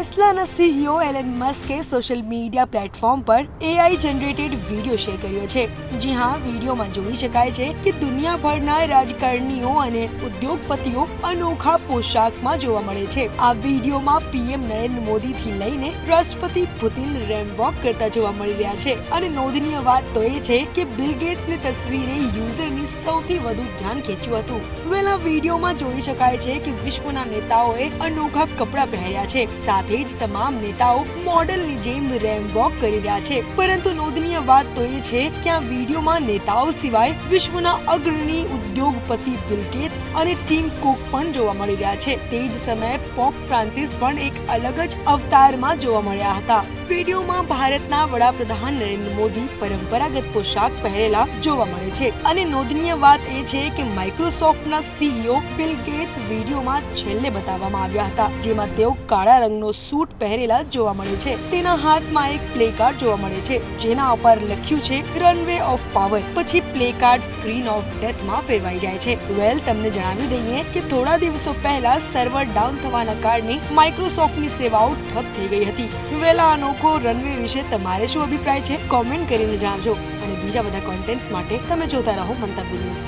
ટેસ્લાના CEO Elon મસ્કે social media platform પર AI generated video share કર્યો છે. જી હા, વિડીયોમાં જોઈ શકાય છે કે દુનિયાભરના રાજકારણીઓ અને ઉદ્યોગપતિઓ અનોખા પોશાકમાં જોવા મળે છે. આ વિડીયોમાં પીએમ નરેન્દ્ર મોદીથી લઈને રાષ્ટ્રપતિ પુતિન રેમ્પ વોક કરતા જોવા મળી રહ્યા છે. અને નોંધનીય વાત તો એ છે કે બિલ ગેટ્સની તસવીરે યુઝરની સૌથી વધુ ધ્યાન ખેંચ્યું હતું. આ વિડીયોમાં જોઈ શકાય છે કે વિશ્વના નેતાઓએ અનોખા કપડાં પહેર્યા છે. સાથે જ તમામ નેતાઓ મોડલની જેમ રેમ્પ વોક કરી રહ્યા છે. પરંતુ નોંધનીય વાત તો એ છે કે આ વિડીયોમાં નેતાઓ સિવાય વિશ્વના અગ્રણી ઉદ્યોગપતિ બિલ ગેટ્સ અને ટીમ કુક પણ જોવા મળી રહ્યા છે. તે જ સમયે પોપ ફ્રાન્સિસ પણ એક અલગ જ અવતારમાં જોવા મળ્યા હતા. વિડીયોમાં ભારતના વડાપ્રધાન નરેન્દ્ર મોદી પરંપરાગત પોશાક પહેરેલા જોવા મળે છે. અને નોંધનીય વાત એ છે કે માઇક્રોસોફ્ટના સીઈઓ બિલ ગેટ્સ વિડીયોમાં છેલ્લે બતાવવામાં આવ્યા હતા, જેમાં તેઓ કાળા રંગનો સૂટ પહેરેલા જોવા મળે છે. તેના હાથમાં એક પ્લે કાર્ડ જોવા મળે છે, જેના ઉપર લખ્યું છે રનવે ઓફ પાવર. પછી પ્લે કાર્ડ સ્ક્રીન ઓફ ડેથમાં ફેરવાઈ જાય છે. તમને જણાવી દઈએ કે થોડા દિવસો પહેલા સર્વર ડાઉન થવાના કારણે માઇક્રોસોફ્ટની સેવાઓ ઠપ થઈ ગઈ હતી. અનોખો રનવે વિશે તમારે શું અભિપ્રાય છે? કોમેન્ટ કરીને જણાવજો. અને બીજા બધા કોન્ટેન્ટ્સ માટે તમે જોતા રહો મંતવ્ય ન્યૂઝ.